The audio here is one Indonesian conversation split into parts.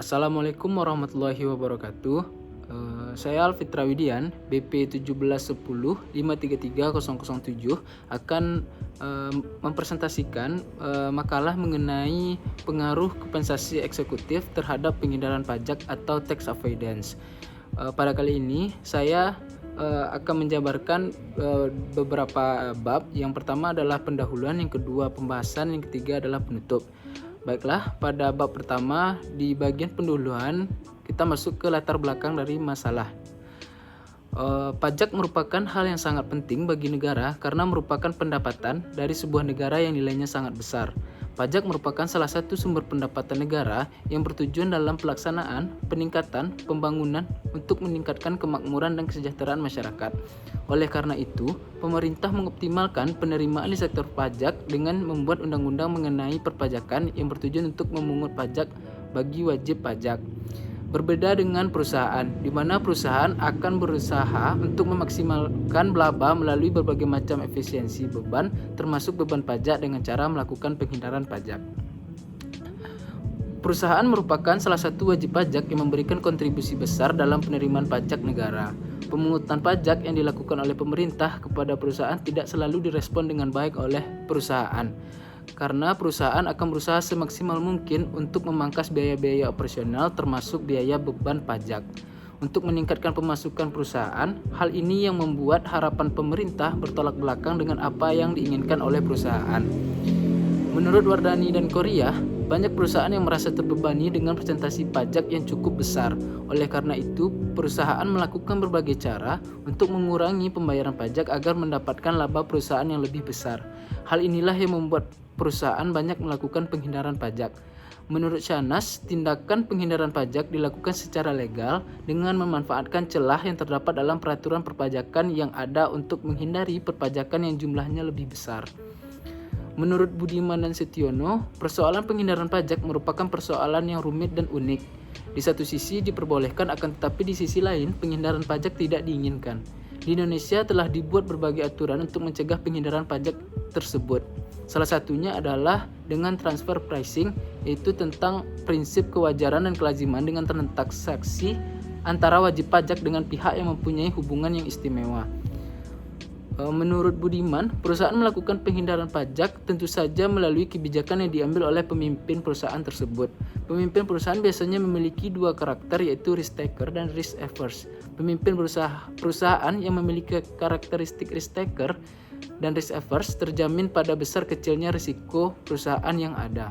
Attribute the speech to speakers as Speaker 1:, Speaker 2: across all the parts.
Speaker 1: Assalamualaikum warahmatullahi wabarakatuh. Saya Alfitra Widian, BP 1710533007 akan mempresentasikan makalah mengenai pengaruh kompensasi eksekutif terhadap penghindaran pajak atau tax avoidance. Pada kali ini saya akan menjabarkan beberapa bab. Yang pertama adalah pendahuluan, yang kedua pembahasan, yang ketiga adalah penutup. Baiklah, pada bab pertama di bagian pendahuluan kita masuk ke latar belakang dari masalah. Pajak merupakan hal yang sangat penting bagi negara karena merupakan pendapatan dari sebuah negara yang nilainya sangat besar. Pajak merupakan salah satu sumber pendapatan negara yang bertujuan dalam pelaksanaan, peningkatan, pembangunan untuk meningkatkan kemakmuran dan kesejahteraan masyarakat. Oleh karena itu, pemerintah mengoptimalkan penerimaan di sektor pajak dengan membuat undang-undang mengenai perpajakan yang bertujuan untuk memungut pajak bagi wajib pajak. Berbeda dengan perusahaan, di mana perusahaan akan berusaha untuk memaksimalkan laba melalui berbagai macam efisiensi beban, termasuk beban pajak dengan cara melakukan penghindaran pajak. Perusahaan merupakan salah satu wajib pajak yang memberikan kontribusi besar dalam penerimaan pajak negara. Pemungutan pajak yang dilakukan oleh pemerintah kepada perusahaan tidak selalu direspon dengan baik oleh perusahaan, karena perusahaan akan berusaha semaksimal mungkin untuk memangkas biaya-biaya operasional termasuk biaya beban pajak. Untuk meningkatkan pemasukan perusahaan, hal ini yang membuat harapan pemerintah bertolak belakang dengan apa yang diinginkan oleh perusahaan. Menurut Wardani dan Korea, banyak perusahaan yang merasa terbebani dengan presentasi pajak yang cukup besar. Oleh karena itu, perusahaan melakukan berbagai cara untuk mengurangi pembayaran pajak agar mendapatkan laba perusahaan yang lebih besar. Hal inilah yang membuat perusahaan banyak melakukan penghindaran pajak. Menurut Shanas, tindakan penghindaran pajak dilakukan secara legal dengan memanfaatkan celah yang terdapat dalam peraturan perpajakan yang ada untuk menghindari perpajakan yang jumlahnya lebih besar. Menurut Budiman dan Setiono, persoalan penghindaran pajak merupakan persoalan yang rumit dan unik. Di satu sisi diperbolehkan, akan tetapi di sisi lain penghindaran pajak tidak diinginkan. Di Indonesia telah dibuat berbagai aturan untuk mencegah penghindaran pajak tersebut. Salah satunya adalah dengan transfer pricing, yaitu tentang prinsip kewajaran dan kelaziman dengan transaksi antara wajib pajak dengan pihak yang mempunyai hubungan yang istimewa. Menurut Budiman, perusahaan melakukan penghindaran pajak tentu saja melalui kebijakan yang diambil oleh pemimpin perusahaan tersebut. Pemimpin perusahaan biasanya memiliki dua karakter, yaitu risk taker dan risk averse. Pemimpin perusahaan yang memiliki karakteristik risk taker dan risk averse terjamin pada besar kecilnya risiko perusahaan yang ada.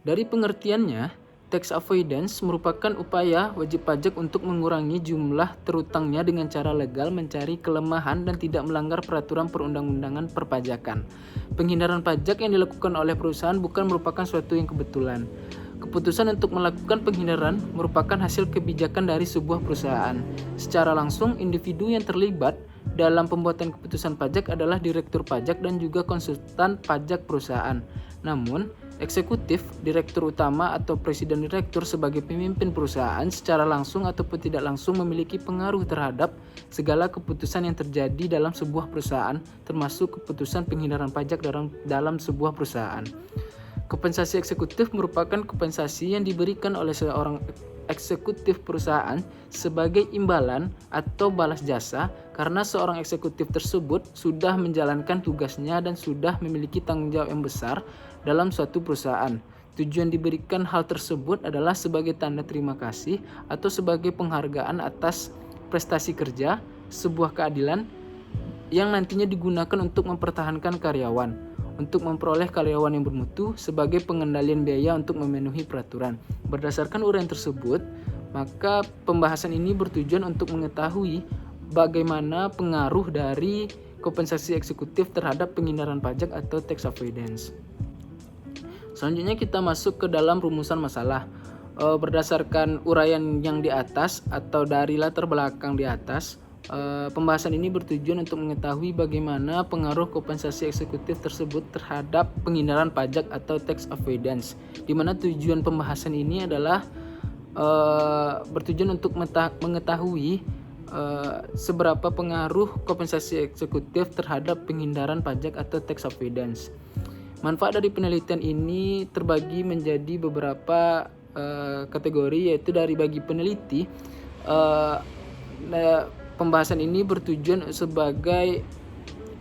Speaker 1: Dari pengertiannya, tax avoidance merupakan upaya wajib pajak untuk mengurangi jumlah terutangnya dengan cara legal, mencari kelemahan dan tidak melanggar peraturan perundang-undangan perpajakan. Penghindaran pajak yang dilakukan oleh perusahaan bukan merupakan suatu yang kebetulan. Keputusan untuk melakukan penghindaran merupakan hasil kebijakan dari sebuah perusahaan. Secara langsung, individu yang terlibat dalam pembuatan keputusan pajak adalah direktur pajak dan juga konsultan pajak perusahaan. Namun, eksekutif, direktur utama atau presiden direktur sebagai pemimpin perusahaan secara langsung ataupun tidak langsung memiliki pengaruh terhadap segala keputusan yang terjadi dalam sebuah perusahaan, termasuk keputusan penghindaran pajak dalam sebuah perusahaan. Kompensasi eksekutif merupakan kompensasi yang diberikan oleh seorang eksekutif perusahaan sebagai imbalan atau balas jasa karena seorang eksekutif tersebut sudah menjalankan tugasnya dan sudah memiliki tanggung jawab yang besar dalam suatu perusahaan. Tujuan diberikan hal tersebut adalah sebagai tanda terima kasih atau sebagai penghargaan atas prestasi kerja, sebuah keadilan yang nantinya digunakan untuk mempertahankan karyawan, untuk memperoleh karyawan yang bermutu, sebagai pengendalian biaya untuk memenuhi peraturan. Berdasarkan uraian tersebut, maka pembahasan ini bertujuan untuk mengetahui bagaimana pengaruh dari kompensasi eksekutif terhadap penghindaran pajak atau tax avoidance. Selanjutnya kita masuk ke dalam rumusan masalah. Berdasarkan uraian yang di atas atau dari latar belakang di atas, pembahasan ini bertujuan untuk mengetahui bagaimana pengaruh kompensasi eksekutif tersebut terhadap penghindaran pajak atau tax avoidance, di mana tujuan pembahasan ini adalah bertujuan untuk mengetahui seberapa pengaruh kompensasi eksekutif terhadap penghindaran pajak atau tax avoidance. Manfaat dari penelitian ini terbagi menjadi beberapa kategori, yaitu dari bagi peneliti. Pembahasan ini bertujuan sebagai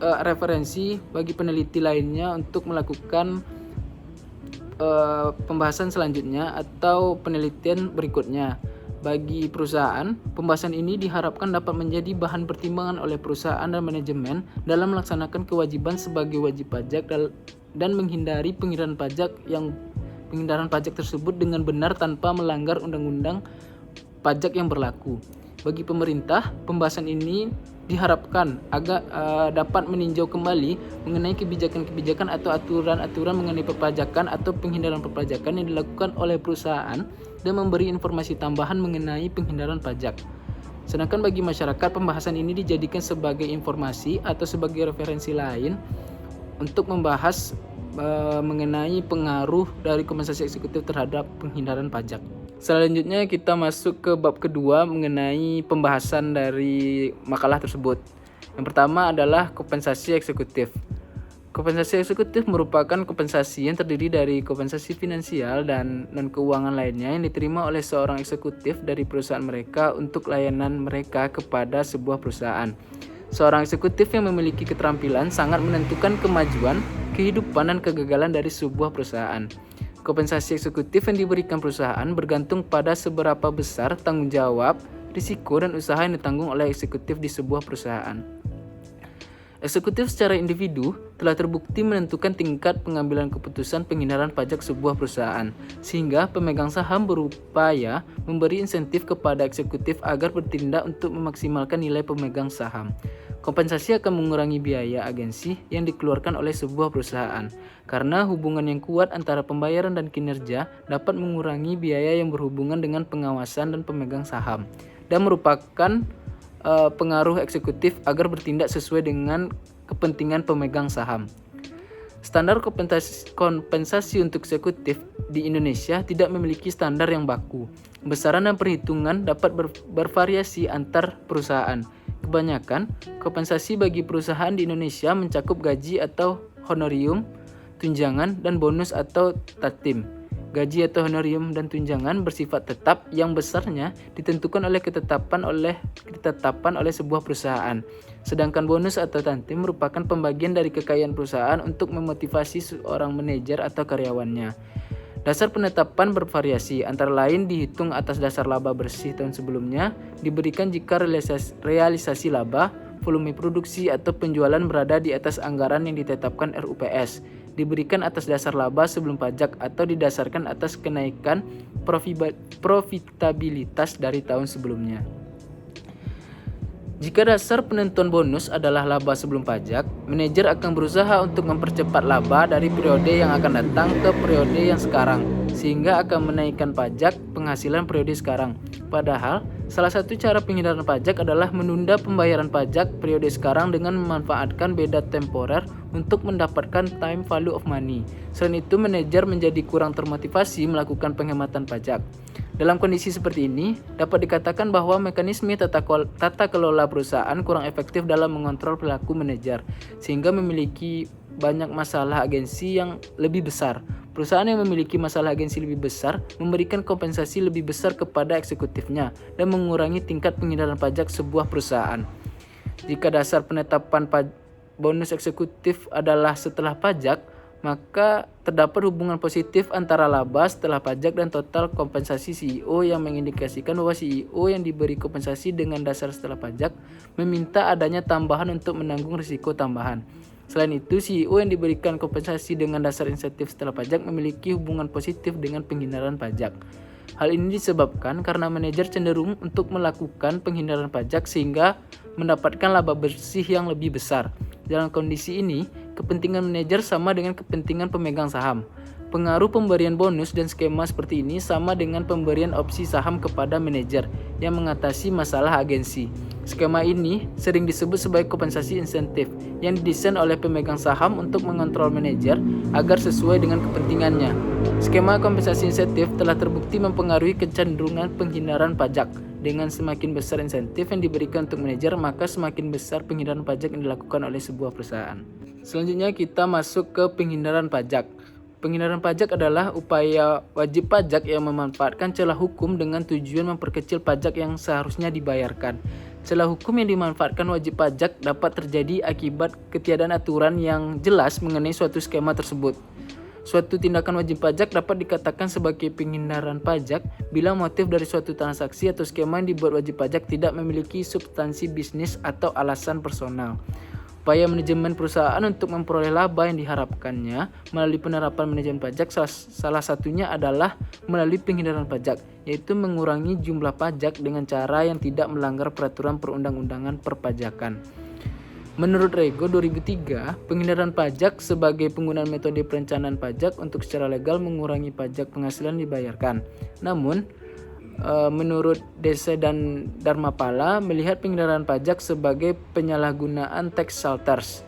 Speaker 1: referensi bagi peneliti lainnya untuk melakukan pembahasan selanjutnya atau penelitian berikutnya. Bagi perusahaan, pembahasan ini diharapkan dapat menjadi bahan pertimbangan oleh perusahaan dan manajemen dalam melaksanakan kewajiban sebagai wajib pajak dan menghindari penghindaran pajak tersebut dengan benar tanpa melanggar undang-undang pajak yang berlaku. Bagi pemerintah, pembahasan ini diharapkan agar dapat meninjau kembali mengenai kebijakan-kebijakan atau aturan-aturan mengenai perpajakan atau penghindaran perpajakan yang dilakukan oleh perusahaan dan memberi informasi tambahan mengenai penghindaran pajak. Sedangkan bagi masyarakat, pembahasan ini dijadikan sebagai informasi atau sebagai referensi lain untuk membahas mengenai pengaruh dari kompensasi eksekutif terhadap penghindaran pajak. Selanjutnya kita masuk ke bab kedua mengenai pembahasan dari makalah tersebut. Yang pertama adalah kompensasi eksekutif. Kompensasi eksekutif merupakan kompensasi yang terdiri dari kompensasi finansial dan non-keuangan lainnya yang diterima oleh seorang eksekutif dari perusahaan mereka untuk layanan mereka kepada sebuah perusahaan. Seorang eksekutif yang memiliki keterampilan sangat menentukan kemajuan, kehidupan, dan kegagalan dari sebuah perusahaan. Kompensasi eksekutif yang diberikan perusahaan bergantung pada seberapa besar tanggung jawab, risiko, dan usaha yang ditanggung oleh eksekutif di sebuah perusahaan. Eksekutif secara individu telah terbukti menentukan tingkat pengambilan keputusan penghindaran pajak sebuah perusahaan, sehingga pemegang saham berupaya memberi insentif kepada eksekutif agar bertindak untuk memaksimalkan nilai pemegang saham. Kompensasi akan mengurangi biaya agensi yang dikeluarkan oleh sebuah perusahaan, karena hubungan yang kuat antara pembayaran dan kinerja dapat mengurangi biaya yang berhubungan dengan pengawasan dan pemegang saham, dan merupakan pengaruh eksekutif agar bertindak sesuai dengan kepentingan pemegang saham. Standar kompensasi untuk eksekutif di Indonesia tidak memiliki standar yang baku. Besaran dan perhitungan dapat bervariasi antar perusahaan. Kebanyakan kompensasi bagi perusahaan di Indonesia mencakup gaji atau honorium, tunjangan, dan bonus atau tatim. Gaji atau honorium dan tunjangan bersifat tetap yang besarnya ditentukan oleh ketetapan oleh sebuah perusahaan. Sedangkan bonus atau tatim merupakan pembagian dari kekayaan perusahaan untuk memotivasi seorang manajer atau karyawannya. Dasar penetapan bervariasi, antara lain dihitung atas dasar laba bersih tahun sebelumnya, diberikan jika realisasi laba, volume produksi atau penjualan berada di atas anggaran yang ditetapkan RUPS, diberikan atas dasar laba sebelum pajak atau didasarkan atas kenaikan profitabilitas dari tahun sebelumnya. Jika dasar penentuan bonus adalah laba sebelum pajak, manajer akan berusaha untuk mempercepat laba dari periode yang akan datang ke periode yang sekarang, sehingga akan menaikkan pajak penghasilan periode sekarang. Padahal, salah satu cara penghindaran pajak adalah menunda pembayaran pajak periode sekarang dengan memanfaatkan beda temporer untuk mendapatkan time value of money. Selain itu, manajer menjadi kurang termotivasi melakukan penghematan pajak. Dalam kondisi seperti ini, dapat dikatakan bahwa mekanisme tata kelola perusahaan kurang efektif dalam mengontrol perilaku manajer, sehingga memiliki banyak masalah agensi yang lebih besar. Perusahaan yang memiliki masalah agensi lebih besar memberikan kompensasi lebih besar kepada eksekutifnya dan mengurangi tingkat penghindaran pajak sebuah perusahaan. Jika dasar penetapan bonus eksekutif adalah setelah pajak, maka terdapat hubungan positif antara laba setelah pajak dan total kompensasi CEO yang mengindikasikan bahwa CEO yang diberi kompensasi dengan dasar setelah pajak meminta adanya tambahan untuk menanggung risiko tambahan. Selain itu, CEO yang diberikan kompensasi dengan dasar insentif setelah pajak memiliki hubungan positif dengan penghindaran pajak. Hal ini disebabkan karena manajer cenderung untuk melakukan penghindaran pajak sehingga mendapatkan laba bersih yang lebih besar. Dalam kondisi ini, kepentingan manajer sama dengan kepentingan pemegang saham. Pengaruh pemberian bonus dan skema seperti ini sama dengan pemberian opsi saham kepada manajer yang mengatasi masalah agensi. Skema ini sering disebut sebagai kompensasi insentif yang didesain oleh pemegang saham untuk mengontrol manajer agar sesuai dengan kepentingannya. Skema kompensasi insentif telah terbukti mempengaruhi kecenderungan penghindaran pajak. Dengan semakin besar insentif yang diberikan untuk manajer, maka semakin besar penghindaran pajak yang dilakukan oleh sebuah perusahaan. Selanjutnya kita masuk ke penghindaran pajak. Penghindaran pajak adalah upaya wajib pajak yang memanfaatkan celah hukum dengan tujuan memperkecil pajak yang seharusnya dibayarkan. Celah hukum yang dimanfaatkan wajib pajak dapat terjadi akibat ketiadaan aturan yang jelas mengenai suatu skema tersebut. Suatu tindakan wajib pajak dapat dikatakan sebagai penghindaran pajak bila motif dari suatu transaksi atau skema yang dibuat wajib pajak tidak memiliki substansi bisnis atau alasan personal. Upaya manajemen perusahaan untuk memperoleh laba yang diharapkannya melalui penerapan manajemen pajak salah satunya adalah melalui penghindaran pajak, yaitu mengurangi jumlah pajak dengan cara yang tidak melanggar peraturan perundang-undangan perpajakan. Menurut Rego 2003, penghindaran pajak sebagai penggunaan metode perencanaan pajak untuk secara legal mengurangi pajak penghasilan dibayarkan. Namun, menurut Dese dan Dharmapala melihat penghindaran pajak sebagai penyalahgunaan tax shelters.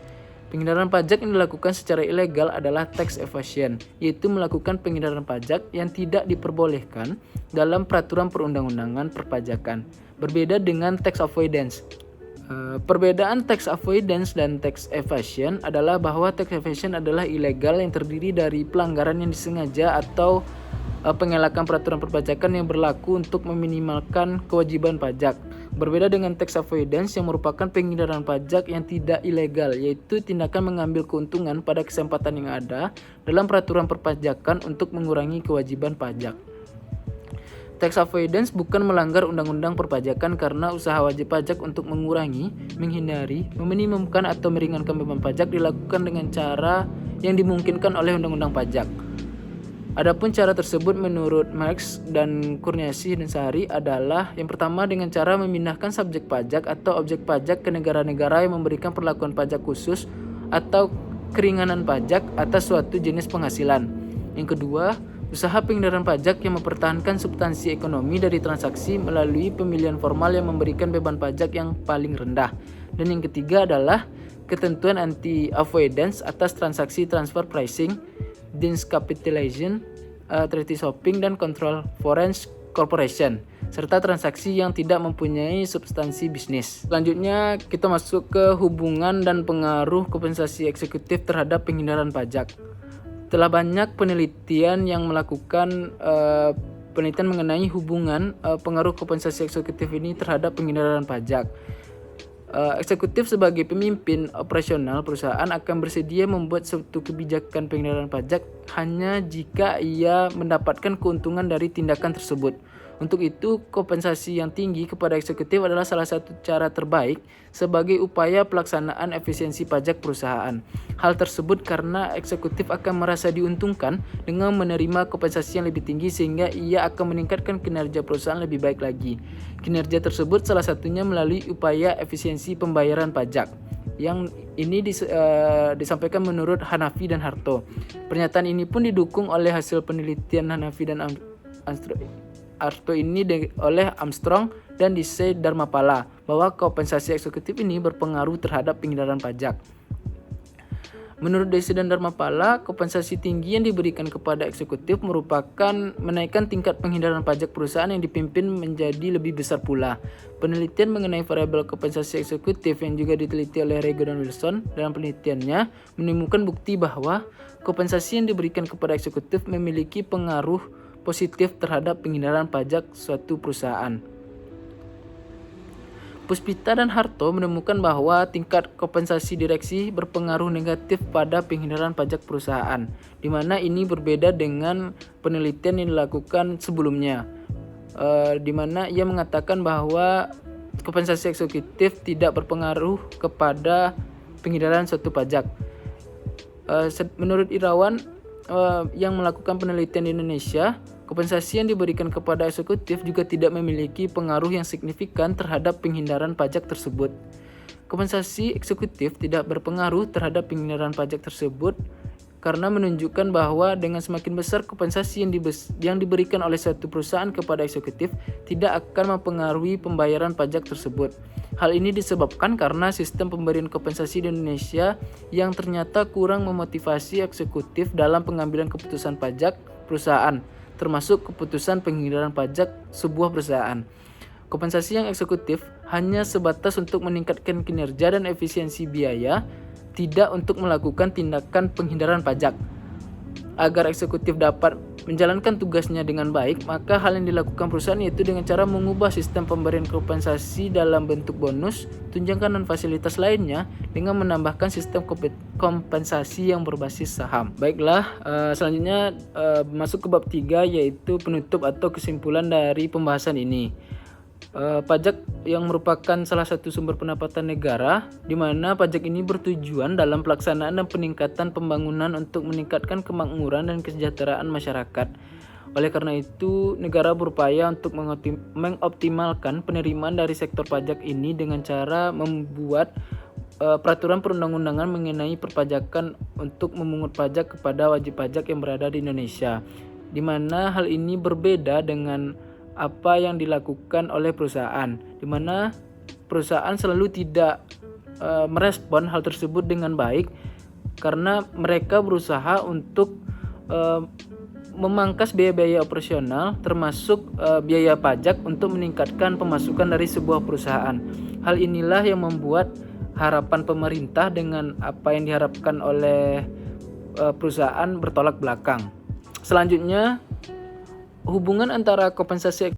Speaker 1: Penghindaran pajak yang dilakukan secara ilegal adalah tax evasion, yaitu melakukan penghindaran pajak yang tidak diperbolehkan dalam peraturan perundang-undangan perpajakan. Berbeda dengan tax avoidance. Perbedaan tax avoidance dan tax evasion adalah bahwa tax evasion adalah ilegal yang terdiri dari pelanggaran yang disengaja atau pengelakan peraturan perpajakan yang berlaku untuk meminimalkan kewajiban pajak. Berbeda dengan tax avoidance yang merupakan penghindaran pajak yang tidak ilegal, yaitu tindakan mengambil keuntungan pada kesempatan yang ada dalam peraturan perpajakan untuk mengurangi kewajiban pajak. Tax avoidance bukan melanggar undang-undang perpajakan karena usaha wajib pajak untuk mengurangi, menghindari, meminimumkan atau meringankan beban pajak dilakukan dengan cara yang dimungkinkan oleh undang-undang pajak. Adapun cara tersebut menurut Marx dan Kurniasi dan Sahari adalah yang pertama dengan cara memindahkan subjek pajak atau objek pajak ke negara-negara yang memberikan perlakuan pajak khusus atau keringanan pajak atas suatu jenis penghasilan. Yang kedua, usaha penghindaran pajak yang mempertahankan substansi ekonomi dari transaksi melalui pemilihan formal yang memberikan beban pajak yang paling rendah. Dan yang ketiga adalah ketentuan anti-avoidance atas transaksi transfer pricing, discapitalization, treaty shopping, dan control foreign corporation, serta transaksi yang tidak mempunyai substansi bisnis. Selanjutnya kita masuk ke hubungan dan pengaruh kompensasi eksekutif terhadap penghindaran pajak. Telah banyak penelitian yang melakukan penelitian mengenai hubungan pengaruh kompensasi eksekutif ini terhadap penghindaran pajak. Eksekutif sebagai pemimpin operasional perusahaan akan bersedia membuat suatu kebijakan penghindaran pajak hanya jika ia mendapatkan keuntungan dari tindakan tersebut. Untuk itu, kompensasi yang tinggi kepada eksekutif adalah salah satu cara terbaik sebagai upaya pelaksanaan efisiensi pajak perusahaan. Hal tersebut karena eksekutif akan merasa diuntungkan dengan menerima kompensasi yang lebih tinggi sehingga ia akan meningkatkan kinerja perusahaan lebih baik lagi. Kinerja tersebut salah satunya melalui upaya efisiensi pembayaran pajak. Yang ini disampaikan menurut Hanafi dan Harto. Pernyataan ini pun didukung oleh hasil penelitian Hanafi dan Harto ini oleh Armstrong dan Dese Dharmapala bahwa kompensasi eksekutif ini berpengaruh terhadap penghindaran pajak. Menurut Dese dan Dharmapala, kompensasi tinggi yang diberikan kepada eksekutif merupakan menaikkan tingkat penghindaran pajak perusahaan yang dipimpin menjadi lebih besar pula. Penelitian mengenai variabel kompensasi eksekutif yang juga diteliti oleh Rego dan Wilson dalam penelitiannya menemukan bukti bahwa kompensasi yang diberikan kepada eksekutif memiliki pengaruh positif terhadap penghindaran pajak suatu perusahaan. Puspita dan Harto menemukan bahwa tingkat kompensasi direksi berpengaruh negatif pada penghindaran pajak perusahaan, di mana ini berbeda dengan penelitian yang dilakukan sebelumnya, di mana ia mengatakan bahwa kompensasi eksekutif tidak berpengaruh kepada penghindaran suatu pajak. Menurut Irawan yang melakukan penelitian di Indonesia, kompensasi yang diberikan kepada eksekutif juga tidak memiliki pengaruh yang signifikan terhadap penghindaran pajak tersebut. Kompensasi eksekutif tidak berpengaruh terhadap penghindaran pajak tersebut karena menunjukkan bahwa dengan semakin besar kompensasi yang diberikan oleh suatu perusahaan kepada eksekutif tidak akan mempengaruhi pembayaran pajak tersebut. Hal ini disebabkan karena sistem pemberian kompensasi di Indonesia yang ternyata kurang memotivasi eksekutif dalam pengambilan keputusan pajak perusahaan, termasuk keputusan penghindaran pajak sebuah perusahaan. Kompensasi yang eksekutif hanya sebatas untuk meningkatkan kinerja dan efisiensi biaya, tidak untuk melakukan tindakan penghindaran pajak. agar eksekutif dapat menjalankan tugasnya dengan baik, maka hal yang dilakukan perusahaan yaitu dengan cara mengubah sistem pemberian kompensasi dalam bentuk bonus, tunjangan dan fasilitas lainnya dengan menambahkan sistem kompensasi yang berbasis saham. Baiklah, selanjutnya masuk ke bab 3 yaitu penutup atau kesimpulan dari pembahasan ini. Pajak yang merupakan salah satu sumber pendapatan negara, di mana pajak ini bertujuan dalam pelaksanaan dan peningkatan pembangunan untuk meningkatkan kemakmuran dan kesejahteraan masyarakat. Oleh karena itu, negara berupaya untuk mengoptimalkan penerimaan dari sektor pajak ini dengan cara membuat peraturan perundang-undangan mengenai perpajakan untuk memungut pajak kepada wajib pajak yang berada di Indonesia, di mana hal ini berbeda dengan apa yang dilakukan oleh perusahaan, di mana perusahaan selalu tidak merespon hal tersebut dengan baik karena mereka berusaha untuk memangkas biaya-biaya operasional termasuk biaya pajak untuk meningkatkan pemasukan dari sebuah perusahaan. Hal inilah yang membuat harapan pemerintah dengan apa yang diharapkan oleh perusahaan bertolak belakang. Selanjutnya, hubungan antara kompensasi